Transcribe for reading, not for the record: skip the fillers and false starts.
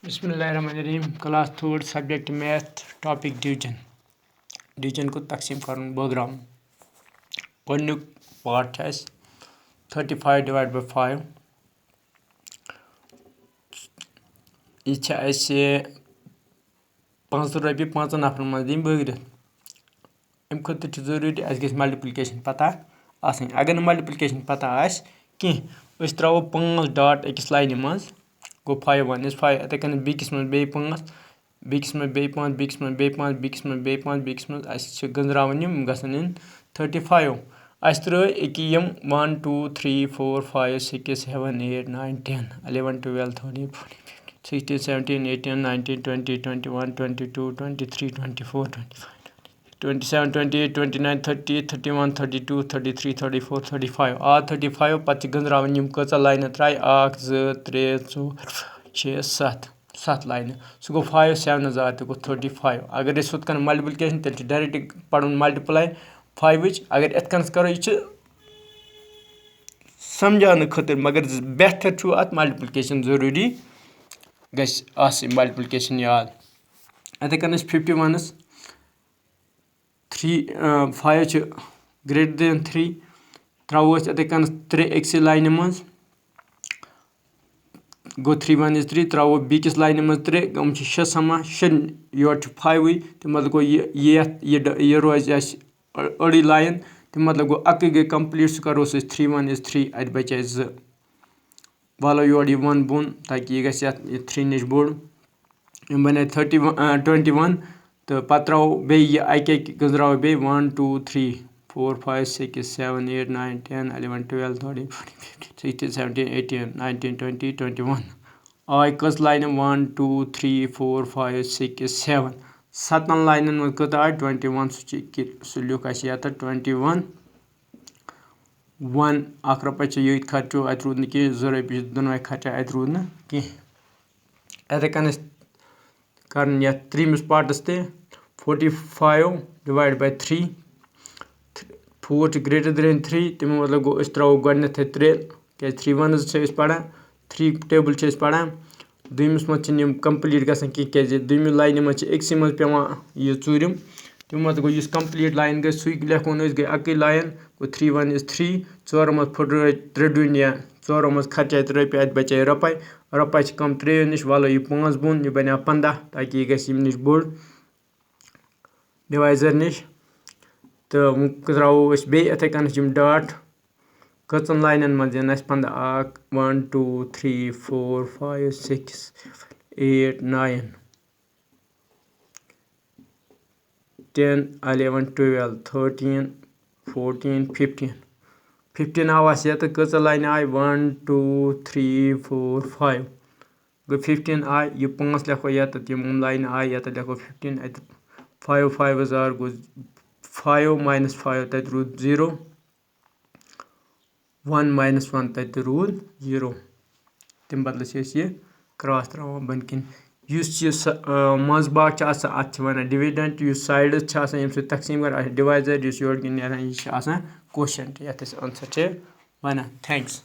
बिस्मिल्लाहिर्रहमानिर्रहीम class 3 subject math topic division को तकसीम कर बगराम गोडनुक पार्ट 35 डिवाइड बाय 5 यह 5 रपये 5 नफर मज दिन बगरित अम खुद जरूरी अस मल्टिप्लिकेशन पता आसनी अगर मल्टिप्लिकेशन पता आस कह त्रो 5 डॉट अकिस लाइन मज गो 5 1 इज 5 इथे कन बेकिस मज बे 5 बेकिस मज बे 5 बेकिस मज बे 5 बेकिस मज बे 5 बेकिस मज अस गंजरावन गसन इन 35 अस त्रो एकी 1 2 3 4 5 6 7 8 9 10 11 12 13 14 16 17 18 19 20 21 22 23 24 25 27 28 29 30 31 32 33 34 35 आ 35 पत्त गंजरावन कच लाइन त्राय 1 2 3 4 6 7 लाइन सह गो 5 7 8 गो 35 अगर हुत कन मल्टिप्लिकेशन तेल डायरेक्ट पढ़ मल्टीप्लाई 5 अगर इत कन करो यह समझाने खतर मगर बेहतर अत मल्टिप्लिकेशन जरूरी गई मल्टिप्लिकेशन याद इथे कन 51 5 ग्रेटर देन 3 त्रो इथे कन 3 अक्स लाइन मज गो 3 1 इज 3 त्रो बेकिस लाइन मज 3 हम 6 समा 6 योर 5 तो मतलब गो ये रोज अड़ी लाइन तो मतलब गो अक गई कंप्लीट सह करो 3 1 इज 3 अत बचे 2 वालो योर यह 1 बोन ताकि यह गई 3 नश बोड़ यम बने 21 तो पत् त्रो बे अके गंजराव बे 1 2 3 4 5 6 7 8 9 10 11 12 13 14 15 16 17 18 19 20 21 आय कस लाइन 1 2 3 4 5 6 7 7 लाइन मज कत आय 21 सह लिख अस 21 1 1 रुपये ये खर्चो अत रूद ना कह 2 रुपये दोनों खर्चा अत रूद ना कह इथे कन कर त्रीमिस पार्टस ते 45 डिवाइड बाय 3 4 ग्रेटर देन 3 तमें मतलब गो त्रो गोडनथ 3 क्या 3 1 पढ़ान 3 टेबल पढ़ान दुमिस मज कंप्लीट गसान क्या दुम लाइन मज अक्स मज पेवान यह चूरम तमें मतलब गो इस कंप्लीट लाइन गई सू लेखन गई अक लाइन गो 3 1 इज 3 4 मज फुट 3 दून या 4 मज खर्चा 3 रुपये अत बचे रुपये कम 3 नश वालो यह 5 बोन यह बने 15 ताकि यह गई नश बोड़ डिवाइजर नश तो त्रो बे इथे कन डाट कचन लाइन मज 15 1 2 3 4 5 6 8 9 10 11 12 13 14 15 आव अस ये कच लाइन आय 1 2 3 4 5 गो 15 आय यह 5 लेखो ये यम लाइन आय ये लेखो 15 अत 5 5 गो 5 minus 5 तत रूद 0 1 minus 1 तत रूद 0 तम बदल यह क्रॉस त्रावान बन कन मज भाग अत वन डिविडेंट साइडस यम तकसीम कर डिवाइजर योर कन यह क्वोशंट ये आंसर वन थैंक्स।